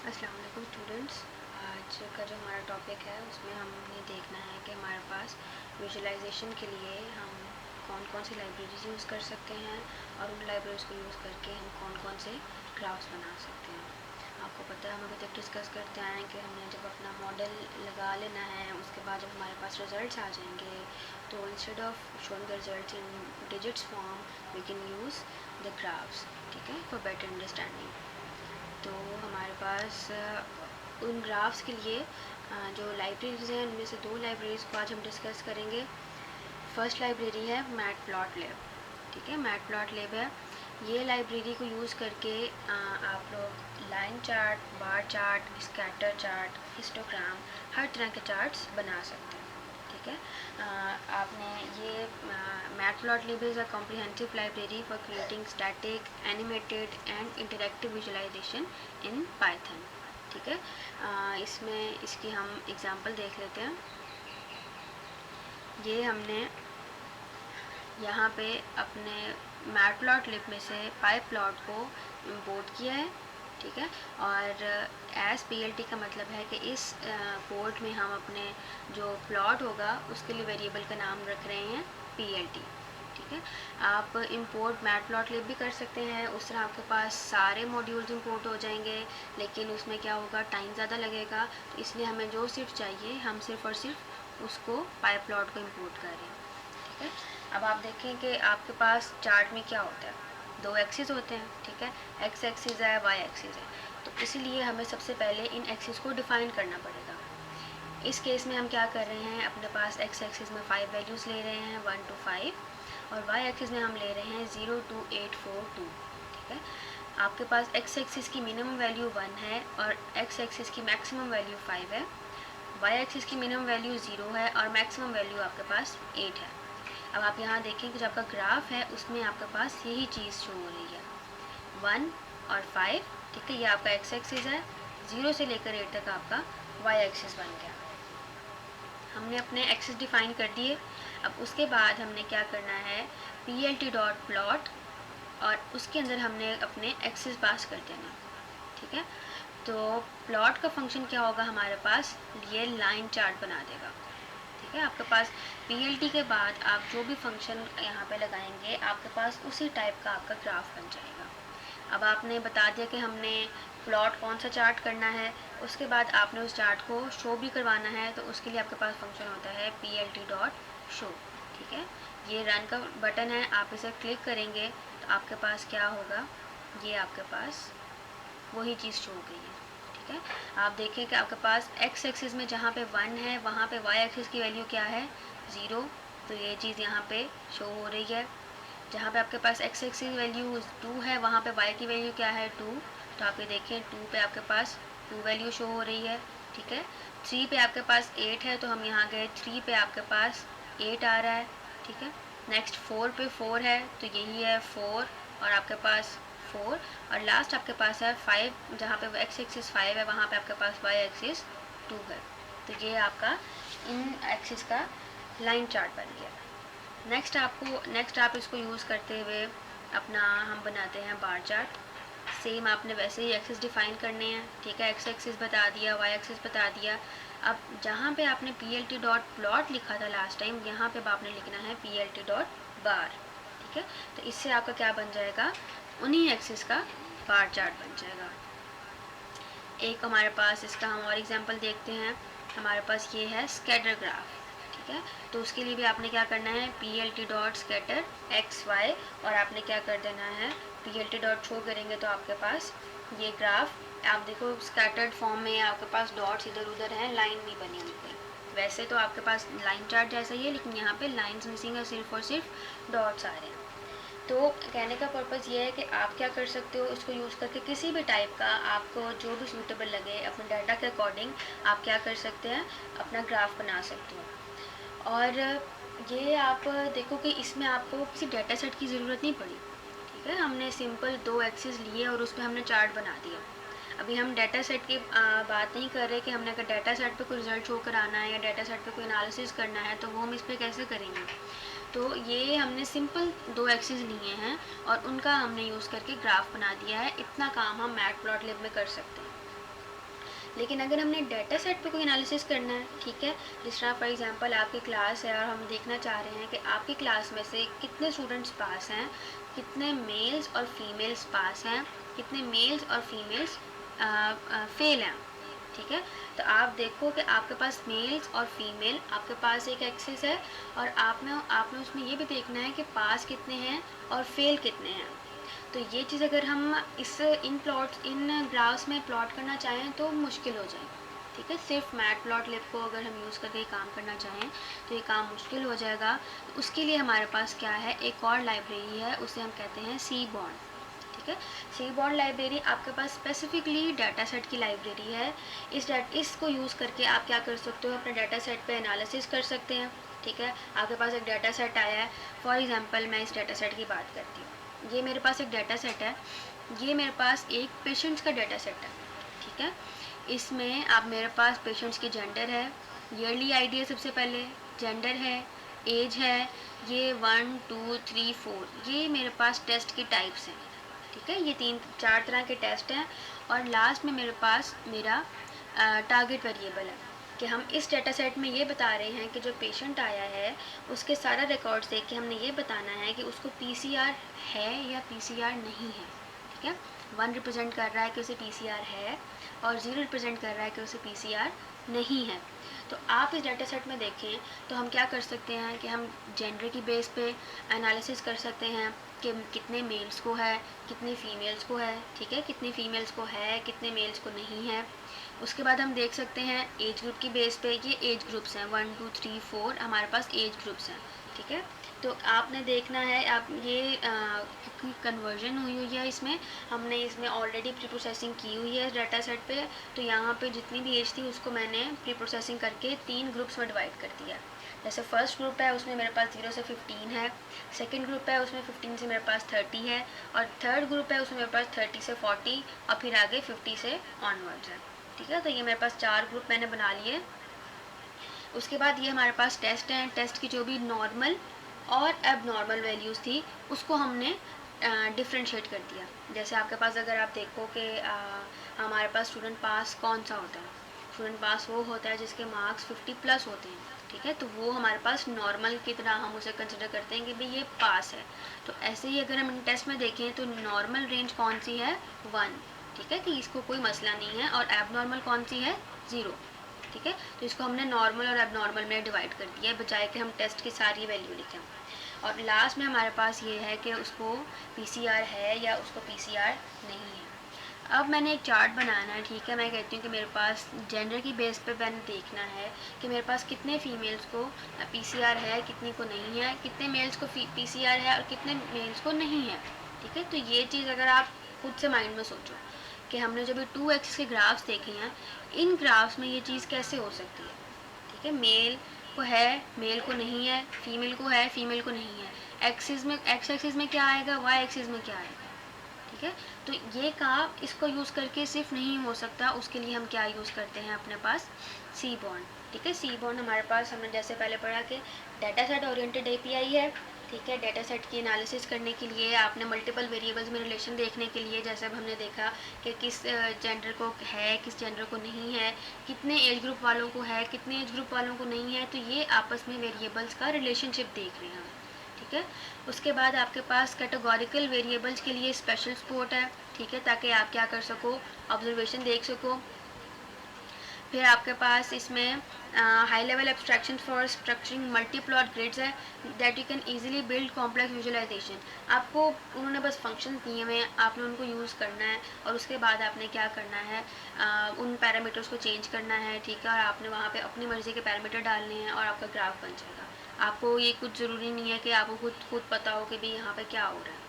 अस्सलाम वालेकुम स्टूडेंट्स। आज का जो हमारा टॉपिक है उसमें हमने देखना है कि हमारे पास विजुअलाइजेशन के लिए हम कौन कौन सी लाइब्रेरीज यूज़ कर सकते हैं और उन लाइब्रेरीज को यूज़ करके हम कौन कौन से ग्राफ्स बना सकते हैं। आपको पता है हम अभी तक डिस्कस करते आए हैं कि हमने जब अपना मॉडल लगा लेना है उसके बाद जब हमारे पास रिजल्ट्स आ जाएंगे तो instead of showing the results in digits form we can use the graphs, ठीक है, फॉर बेटर अंडरस्टैंडिंग। तो हमारे पास उन ग्राफ्स के लिए जो लाइब्रेरीज हैं उनमें से दो लाइब्रेरीज को आज हम डिस्कस करेंगे। फर्स्ट लाइब्रेरी है मैटप्लॉटलिब, ठीक है, मैटप्लॉटलिब है। ये लाइब्रेरी को यूज़ करके आप लोग line chart, bar chart, scatter chart, histogram, हर तरह के चार्ट्स बना सकते हैं, ठीक है। आपने ये matplotlib is a comprehensive library for creating static, animated and interactive visualisation in Python, ठीक है। इसमें इसकी हम एग्जांपल देख लेते हैं। ये हमने यहाँ पे अपने मैटप्लॉटलिब में से पाईप्लॉट को इंपोर्ट किया है, ठीक है। और एस PLT का मतलब है कि इस कोड में हम अपने जो प्लॉट होगा उसके लिए वेरिएबल का नाम रख रहे हैं PLT, ठीक है। आप इंपोर्ट मैटप्लॉटलिब भी कर सकते हैं, उस तरह आपके पास सारे मॉड्यूल्स इंपोर्ट हो जाएंगे, लेकिन उसमें क्या होगा, टाइम ज़्यादा लगेगा। तो इसलिए हमें जो सिर्फ चाहिए हम सिर्फ और सिर्फ उसको पाईप्लॉट को इंपोर्ट कर रहे हैं, ठीक है। अब आप देखें कि आपके पास चार्ट में क्या होता है, दो एक्सिस होते हैं, ठीक है, एक्स एक्सिस है, वाई एक्सिस है। तो इसीलिए हमें सबसे पहले इन एक्सिस को डिफ़ाइन करना पड़ेगा। इस केस में हम क्या कर रहे हैं, अपने पास एक्स एक्सिस में 5 वैल्यूज़ ले रहे हैं 1 to 5, और वाई एक्सिस में हम ले रहे हैं 0 to 8 4 2, ठीक है। आपके पास एक्स एक्सिस की मिनिमम वैल्यू 1 है और एक्स एक्सिस की मैक्सिमम वैल्यू 5 है। वाई एक्सिस की मिनिमम वैल्यू 0 है और मैक्सिमम वैल्यू आपके पास 8 है। अब आप यहाँ देखें कि जो आपका ग्राफ है उसमें आपके पास यही चीज़ शो हो रही है, 1 और 5, ठीक है, ये आपका एक्स एक्सिस है। 0 से लेकर 8 तक आपका वाई एक्सिस बन गया। हमने अपने एक्सिस डिफाइन कर दिए। अब उसके बाद हमने क्या करना है, PLT.plot, और उसके अंदर हमने अपने एक्सिस पास कर देना, ठीक है। तो प्लॉट का फंक्शन क्या होगा हमारे पास, ये लाइन चार्ट बना देगा, ठीक है। आपके पास PLT के बाद आप जो भी फंक्शन यहाँ पे लगाएंगे आपके पास उसी टाइप का आपका ग्राफ बन जाएगा। अब आपने बता दिया कि हमने प्लॉट कौन सा चार्ट करना है, उसके बाद आपने उस चार्ट को शो भी करवाना है, तो उसके लिए आपके पास फंक्शन होता है PLT.show, ठीक है। ये रन का बटन है, आप इसे क्लिक करेंगे तो आपके पास क्या होगा, ये आपके पास वही चीज़ शो हो गई है, ठीक है। आप देखें कि आपके पास एक्स एक्सिस में जहाँ पे 1 है वहाँ पे वाई एक्सिस की वैल्यू क्या है, 0, तो ये चीज़ यहाँ पे शो हो रही है। जहाँ पे आपके पास एक्स एक्सिस वैल्यू 2 है वहाँ पे वाई की वैल्यू क्या है, 2, तो आप ये देखें 2 पे आपके पास 2 वैल्यू शो हो रही है, ठीक है। 3 पे आपके पास 8 है तो हम यहाँ गए, 3 पे आपके पास 8 आ रहा है, ठीक है। नेक्स्ट 4 पे 4 है तो यही है 4 और आपके पास 4, और लास्ट आपके पास है 5, जहाँ पे एक्स एक्सिस 5 है वहाँ पे आपके पास वाई एक्सिस 2 है। तो ये आपका इन एक्सिस का लाइन चार्ट बन गया। नेक्स्ट आप इसको यूज़ करते हुए अपना हम बनाते हैं बार चार्ट। सेम आपने वैसे ही एक्सिस डिफाइन करने हैं, ठीक है, एक्स एक्सिस बता दिया, वाई एक्सिस बता दिया। अब जहाँ पे आपने PLT.plot लिखा था लास्ट टाइम, यहाँ पे आपने लिखना है PLT.bar, ठीक है। तो इससे आपका क्या बन जाएगा, उन्हीं एक्सिस का बार चार्ट बन जाएगा। एक हमारे पास इसका हम और एग्जांपल देखते हैं। हमारे पास ये है स्कैटर ग्राफ, ठीक है। तो उसके लिए भी आपने क्या करना है, PLT.scatter XY, और आपने क्या कर देना है, PLT.show करेंगे तो आपके पास ये ग्राफ आप देखो स्कैटर्ड फॉर्म में आपके पास डॉट्स इधर उधर हैं, लाइन नहीं बनी हुई कोई। वैसे तो आपके पास लाइन चार्ट जैसा ही है लेकिन यहाँ पे लाइंस मिसिंग है, सिर्फ और सिर्फ डॉट्स आ रहे हैं। तो कहने का पर्पज़ ये है कि आप क्या कर सकते हो, इसको यूज़ करके किसी भी टाइप का आपको जो भी सूटेबल लगे अपने डाटा के अकॉर्डिंग आप क्या कर सकते हैं, अपना ग्राफ बना सकते हो। और ये आप देखो कि इसमें आपको किसी डाटा सेट की ज़रूरत नहीं पड़ी, ठीक है। हमने सिंपल 2 एक्सिस लिए और उस पर हमने चार्ट बना दिया। अभी हम डाटा सेट की बात नहीं कर रहे कि हमने अगर डाटा सेट पे कोई रिजल्ट शो कराना है या डाटा सेट पे कोई एनालिसिस करना है तो वो हम इस पर कैसे करेंगे। तो ये हमने सिंपल 2 एक्सिस लिए हैं और उनका हमने यूज़ करके ग्राफ बना दिया है। इतना काम हम मैटप्लॉटलिब में कर सकते हैं। लेकिन अगर हमने डाटा सेट पे कोई एनालिसिस करना है, ठीक है, जिस तरह फॉर एग्जांपल आपकी क्लास है और हम देखना चाह रहे हैं कि आपकी क्लास में से कितने स्टूडेंट्स पास हैं, कितने मेल्स और फीमेल्स पास हैं, कितने मेल्स और फीमेल्स फेल हैं, ठीक है। तो आप देखो कि आपके पास मेल्स और फीमेल आपके पास एक एक्सिस है, और आपने उसमें ये भी देखना है कि पास कितने हैं और फेल कितने हैं। तो ये चीज़ अगर हम इन ग्राफ्स में प्लॉट करना चाहें तो मुश्किल हो जाए, ठीक है। सिर्फ मैटप्लॉटलिब को अगर हम यूज़ करके काम करना चाहें तो ये काम मुश्किल हो जाएगा। तो उसके लिए हमारे पास क्या है, एक और लाइब्रेरी है, उसे हम कहते हैं सीबॉर्न, ठीक है। सीबॉर्न लाइब्रेरी आपके पास स्पेसिफिकली डाटा सेट की लाइब्रेरी है। इसको यूज़ करके आप क्या कर सकते हो, अपने डाटा सेट पे एनालिसिस कर सकते हैं, ठीक है। आपके पास एक डाटा सेट आया है, फॉर एग्जांपल मैं इस डाटा सेट की बात करती हूँ। ये मेरे पास एक डाटा सेट है, ये मेरे पास एक पेशेंट्स का डाटा सेट है, ठीक है। इसमें आप मेरे पास पेशेंट्स की जेंडर है, ईयरली आईडी है, सबसे पहले जेंडर है, एज है, ये 1 2 3 4 ये मेरे पास टेस्ट की टाइप्स हैं, ठीक है। ये 3 4 तरह के टेस्ट हैं। और लास्ट में मेरे पास मेरा टारगेट वेरिएबल है कि हम इस डाटा सेट में ये बता रहे हैं कि जो पेशेंट आया है उसके सारा रिकॉर्ड्स देख के हमने ये बताना है कि उसको पीसीआर है या पीसीआर नहीं है, ठीक है। 1 रिप्रेजेंट कर रहा है कि उसे पीसीआर है और 0 रिप्रेजेंट कर रहा है कि उसे पीसीआर नहीं है। तो आप इस डाटा सेट में देखें तो हम क्या कर सकते हैं कि हम जेंडर की बेस पे एनालिसिस कर सकते हैं कि कितने मेल्स को है, कितनी फ़ीमेल्स को है, ठीक है, कितनी फ़ीमेल्स को है, कितने मेल्स को नहीं है। उसके बाद हम देख सकते हैं एज ग्रुप की बेस पे, ये एज ग्रुप्स हैं 1 2 3 4 हमारे पास एज ग्रुप्स हैं, ठीक है। तो आपने देखना है, आप ये क्योंकि कन्वर्जन हुई है इसमें, हमने इसमें ऑलरेडी प्री प्रोसेसिंग की हुई है डाटा सेट पे, तो यहाँ पे जितनी भी एज थी उसको मैंने प्री प्रोसेसिंग करके 3 ग्रुप्स में डिवाइड कर दिया। जैसे फर्स्ट ग्रुप है उसमें मेरे पास 0 से 15 है, सेकंड ग्रुप है उसमें 15 से मेरे पास 30 है, और थर्ड ग्रुप है उसमें मेरे पास 30 से 40 और फिर आगे 50 से ऑनवर्ड्स है, ठीक है। तो ये मेरे पास 4 ग्रुप मैंने बना लिए। उसके बाद ये हमारे पास टेस्ट हैं, टेस्ट की जो भी नॉर्मल और अब नॉर्मल वैल्यूज़ थी उसको हमने डिफ्रेंशिएट कर दिया। जैसे आपके पास अगर आप देखो कि हमारे पास स्टूडेंट पास कौन सा होता है, स्टूडेंट पास वो होता है जिसके मार्क्स 50 प्लस होते हैं, ठीक है। तो वो हमारे पास नॉर्मल की तरह हम उसे कंसिडर करते हैं कि भाई ये पास है। तो ऐसे ही अगर हम इन टेस्ट में देखें तो नॉर्मल रेंज कौन सी है, 1, ठीक है, कि इसको कोई मसला नहीं है, और एब नॉर्मल कौन सी है, 0, ठीक है। तो इसको हमने नॉर्मल और अब नॉर्मल में डिवाइड कर दिया है, बजाय कि हम टेस्ट की सारी वैल्यू लिखें। और लास्ट में हमारे पास ये है कि उसको पीसीआर है या उसको पीसीआर नहीं है। अब मैंने एक चार्ट बनाना है, ठीक है। मैं कहती हूँ कि मेरे पास जेंडर की बेस पे मैंने देखना है कि मेरे पास कितने फ़ीमेल्स को पीसीआर है, कितनी को नहीं है, कितने मेल्स को पीसीआर है और कितने मेल्स को नहीं है, ठीक है। तो ये चीज़ अगर आप खुद से माइंड में सोचो कि हमने जब ये 2 एक्सिस के ग्राफ्स देखे हैं, इन ग्राफ्स में ये चीज़ कैसे हो सकती है, ठीक है। मेल को है, मेल को नहीं है, फीमेल को है, फीमेल को नहीं है। एक्सिस में, एक्स एक्सिस में क्या आएगा, वाई एक्सिस में क्या आएगा, ठीक है। तो ये काम इसको यूज़ करके सिर्फ नहीं हो सकता, उसके लिए हम क्या यूज़ करते हैं अपने पास, सी बॉन्ड, ठीक है। सी बॉन्ड हमारे पास, हमने जैसे पहले पढ़ा कि डाटा सेट ओरिएंटेड एपीआई है, ठीक है। डाटा सेट की एनालिसिस करने के लिए आपने मल्टीपल वेरिएबल्स में रिलेशन देखने के लिए, जैसे अब हमने देखा कि किस जेंडर को है, किस जेंडर को नहीं है, कितने एज ग्रुप वालों को है, कितने एज ग्रुप वालों को नहीं है, तो ये आपस में वेरिएबल्स का रिलेशनशिप देख रहे हैं, ठीक है। उसके बाद आपके पास कैटेगोरिकल वेरिएबल्स के लिए स्पेशल सपोर्ट है, ठीक है, ताकि आप क्या कर सको, ऑब्जर्वेशन देख सको। फिर आपके पास इसमें high level abstraction for structuring multi plot grids है that you can easily build complex visualisation. आपको उन्होंने बस फंक्शंस दिए हुए हैं, आपने उनको यूज़ करना है और उसके बाद आपने क्या करना है, उन पैरामीटर्स को चेंज करना है, ठीक है। और आपने वहाँ पे अपनी मर्ज़ी के पैरामीटर डालने हैं और आपका ग्राफ बन जाएगा। आपको ये कुछ ज़रूरी नहीं है कि आपको खुद पता हो कि भाई यहाँ पे क्या हो रहा है।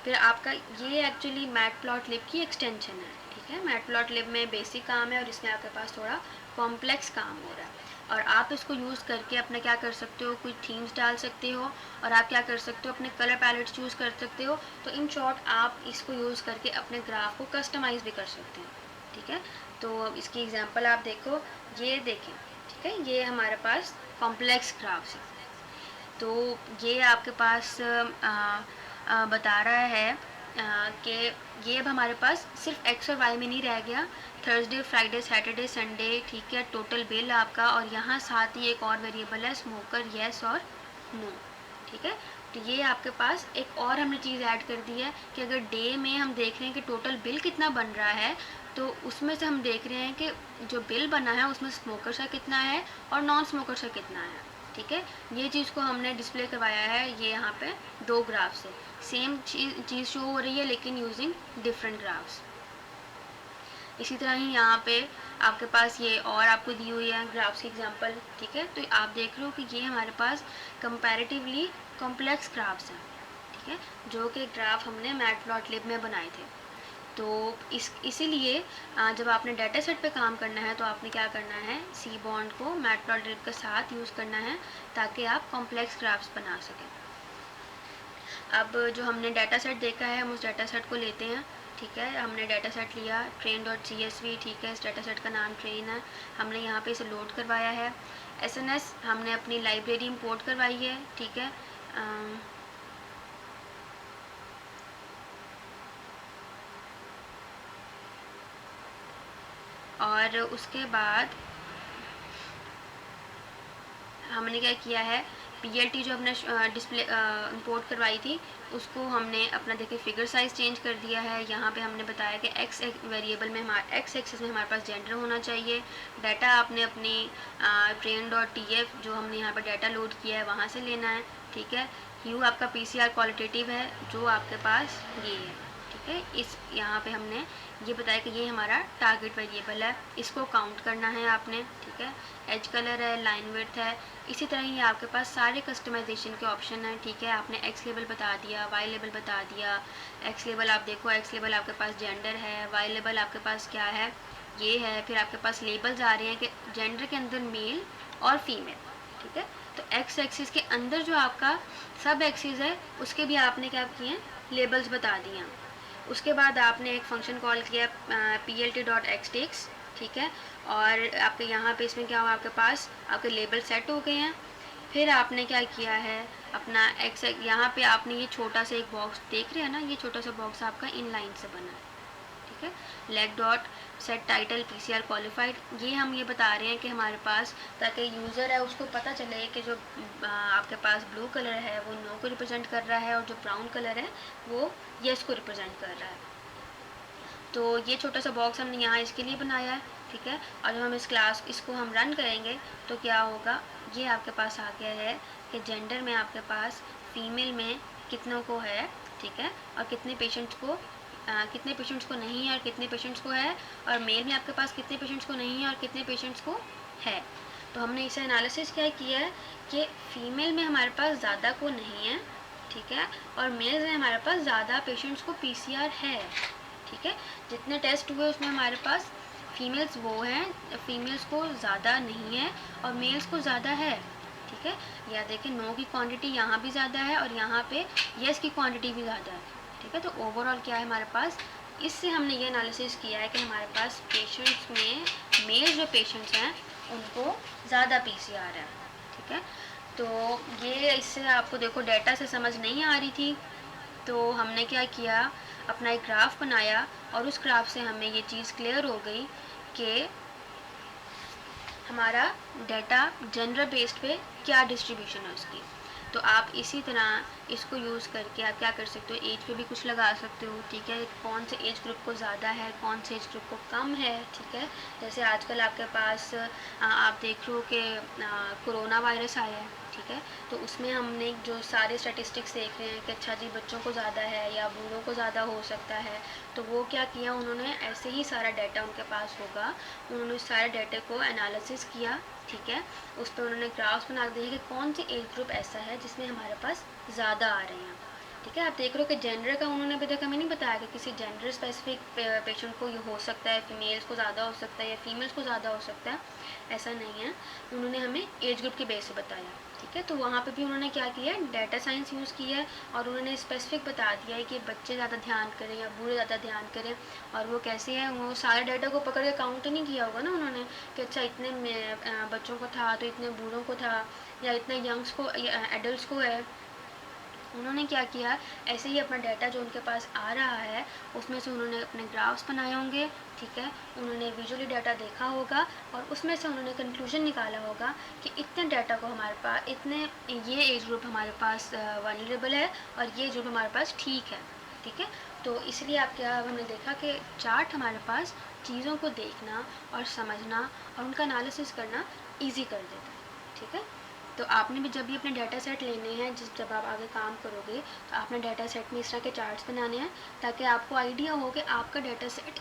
फिर आपका ये एक्चुअली मैटप्लॉटलिब की एक्सटेंशन है, ठीक है। मैटप्लॉटलिब में बेसिक काम है और इसमें आपके पास थोड़ा कॉम्प्लेक्स काम हो रहा है, और आप इसको यूज़ करके अपना क्या कर सकते हो, कोई थीम्स डाल सकते हो, और आप क्या कर सकते हो, अपने कलर पैलेट्स चूज़ कर सकते हो। तो इन शॉर्ट आप इसको यूज़ करके अपने ग्राफ को कस्टमाइज़ भी कर सकते हैं, ठीक है। तो इसकी एग्जांपल आप देखो, ये देखें, ठीक है, ये हमारे पास कॉम्प्लेक्स ग्राफ्स है। तो ये आपके पास बता रहा है कि ये अब हमारे पास सिर्फ एक्स और वाई में नहीं रह गया, थर्सडे फ्राइडे सैटरडे संडे, ठीक है, टोटल बिल आपका, और यहाँ साथ ही एक और वेरिएबल है स्मोकर, येस और नो, ठीक है। तो ये आपके पास एक और हमने चीज़ ऐड कर दी है कि अगर डे में हम देख रहे हैं कि टोटल बिल कितना बन रहा है, तो उसमें से हम देख रहे हैं कि जो बिल बना है उसमें स्मोकर का कितना है और नॉन स्मोकर का कितना है, ठीक है। ये चीज़ को हमने डिस्प्ले करवाया है ये यहाँ पे 2 ग्राफ से, सेम चीज़ शो हो रही है लेकिन यूजिंग डिफरेंट ग्राफ्स। इसी तरह ही यहाँ पे आपके पास ये और आपको दी हुई है ग्राफ्स की एग्जांपल, ठीक है। तो आप देख रहे हो कि ये हमारे पास कंपैरेटिवली कॉम्प्लेक्स ग्राफ्स हैं, ठीक है, जो कि ग्राफ हमने मैटप्लॉटलिब में बनाए थे। तो इसीलिए जब आपने डाटा सेट पे काम करना है तो आपने क्या करना है, सी बॉन्ड को मैटप्लॉटलिब के साथ यूज़ करना है ताकि आप कॉम्प्लेक्स ग्राफ्स बना सकें। अब जो हमने डाटा सेट देखा है हम उस डाटा सेट को लेते हैं, ठीक है। हमने डाटा सेट लिया train.csv, ठीक है, इस डाटा सेट का नाम ट्रेन है, हमने यहाँ पे इसे लोड करवाया है। एसएनएस हमने अपनी लाइब्रेरी इंपोर्ट करवाई है, ठीक है। और उसके बाद हमने क्या किया है, PLT जो हमने डिस्प्ले इंपोर्ट करवाई थी उसको हमने अपना देखिए फिगर साइज़ चेंज कर दिया है। यहाँ पे हमने बताया कि एक्स वेरिएबल में हमारा एक्स एक्सिस में हमारे पास जेंडर होना चाहिए। डाटा आपने अपनी train.tf जो हमने यहाँ पर डाटा लोड किया है वहाँ से लेना है, ठीक है। ह्यू आपका PCR क्वालिटेटिव है जो आपके पास ये है, ठीक है। इस यहाँ पे हमने ये बताया कि ये हमारा टारगेट वेरिएबल है, इसको काउंट करना है आपने, ठीक है। एज कलर है, लाइन विड्थ है। इसी तरह ही आपके पास सारे कस्टमाइजेशन के ऑप्शन हैं, ठीक है। आपने एक्स लेबल बता दिया, वाई लेबल बता दिया। एक्स लेबल आप देखो, एक्स लेबल आपके पास जेंडर है, वाई लेबल आपके पास क्या है, ये है। फिर आपके पास लेबल्स आ रहे हैं कि जेंडर के अंदर मेल और फीमेल, ठीक है। तो एक्स एक्सिस के अंदर जो आपका सब एक्सिस है उसके भी आपने क्या किए, लेबल्स बता दिए। उसके बाद आपने एक फंक्शन कॉल किया plt.xtakes, ठीक है। और आपके यहाँ पे इसमें क्या हुआ, आपके पास आपके लेबल सेट हो गए हैं। फिर आपने क्या किया है, अपना एक्स यहाँ पे आपने ये छोटा सा एक बॉक्स देख रहे हैं ना, ये छोटा सा बॉक्स आपका इन लाइन से बना है, ठीक है। Leg dot set title PCR qualified, ये हम ये बता रहे हैं कि हमारे पास ताकि यूज़र है उसको पता चले कि जो आपके पास ब्लू कलर है वो नो को रिप्रेजेंट कर रहा है और जो ब्राउन कलर है वो येस को रिप्रेजेंट कर रहा है। तो ये छोटा सा बॉक्स हमने यहाँ इसके लिए बनाया है, ठीक है। और जब हम इसको हम रन करेंगे तो क्या होगा, ये आपके पास आ गया है कि जेंडर में आपके पास फीमेल में कितनों को है, ठीक है, और कितने पेशेंट्स को नहीं है और कितने पेशेंट्स को है, और मेल में आपके पास कितने पेशेंट्स को नहीं है और कितने पेशेंट्स को है। तो हमने इसे एनालिसिस क्या किया है कि फ़ीमेल में हमारे पास ज़्यादा को नहीं है, ठीक है, और मेल्स में हमारे पास ज़्यादा पेशेंट्स को PCR है, ठीक है। जितने टेस्ट हुए उसमें हमारे पास फीमेल्स वो हैं, फीमेल्स को ज़्यादा नहीं है और मेल्स को ज़्यादा है, ठीक है। या देखिए नो की क्वांटिटी यहाँ भी ज़्यादा है और यहाँ पे येस की क्वांटिटी भी ज़्यादा है, ठीक है। तो ओवरऑल क्या है हमारे पास, इससे हमने ये एनालिसिस किया है कि हमारे पास पेशेंट्स में मेल जो पेशेंट्स हैं उनको ज़्यादा PCR है, ठीक है। तो ये इससे आपको देखो डाटा से समझ नहीं आ रही थी, तो हमने क्या किया, अपना एक ग्राफ बनाया और उस ग्राफ से हमें ये चीज़ क्लियर हो गई कि हमारा डाटा जेंडर बेस्ड पे क्या डिस्ट्रीब्यूशन है उसकी। तो आप इसी तरह इसको यूज़ करके आप क्या कर सकते हो, एज पे भी कुछ लगा सकते हो, ठीक है। कौन से एज ग्रुप को ज़्यादा है, कौन से एज ग्रुप को कम है, ठीक है। जैसे आजकल आपके पास आप देख रहे हो कि कोरोना वायरस आया है, ठीक है। तो उसमें हमने जो सारे स्टैटिस्टिक्स देख रहे हैं कि अच्छा जी बच्चों को ज़्यादा है या बूढ़ों को ज़्यादा हो सकता है, तो वो क्या किया उन्होंने, ऐसे ही सारा डाटा उनके पास होगा, उन्होंने सारे डाटा को एनालिसिस किया, ठीक है। उस पर उन्होंने ग्राफ्स बना दिए कि कौन सी एज ग्रुप ऐसा है जिसमें हमारे पास ज़्यादा आ रहे हैं, ठीक है। आप देख रहे हो कि जेंडर का उन्होंने अभी तक हमें नहीं बताया कि किसी जेंडर स्पेसिफिक पेशेंट को ये हो सकता है, फीमेल्स को ज़्यादा हो सकता है या फीमेल्स को ज़्यादा हो सकता है, ऐसा नहीं है। उन्होंने हमें एज ग्रुप के बेस से बताया, ठीक है। तो वहाँ पे भी उन्होंने क्या किया, डाटा साइंस यूज़ किया है और उन्होंने स्पेसिफिक बता दिया है कि बच्चे ज़्यादा ध्यान करें या बूढ़े ज़्यादा ध्यान करें। और वो कैसे है, वो सारे डाटा को पकड़ के काउंट नहीं किया होगा ना उन्होंने कि अच्छा इतने बच्चों को था तो इतने बूढ़ों को था या इतने यंग्स को एडल्ट को है, उन्होंने क्या किया, ऐसे ही अपना डाटा जो उनके पास आ रहा है उसमें से उन्होंने अपने ग्राफ्स बनाए होंगे, ठीक है, उन्होंने विजुअली डाटा देखा होगा और उसमें से उन्होंने कंक्लूजन निकाला होगा कि इतने डाटा को हमारे पास, इतने ये एज ग्रुप हमारे पास वल्नरेबल है और ये एज ग्रुप हमारे पास ठीक है, ठीक है। तो इसलिए आप क्या, हमने देखा कि चार्ट हमारे पास चीज़ों को देखना और समझना और उनका एनालिसिस करना ईजी कर देता है, ठीक है। तो आपने भी जब भी अपने डाटा सेट लेने हैं, जब आप आगे काम करोगे तो आपने डाटा सेट में इस तरह के चार्ट्स बनाने हैं ताकि आपको आइडिया हो कि आपका डाटा सेट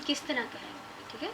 किस तरह का है, ठीक है।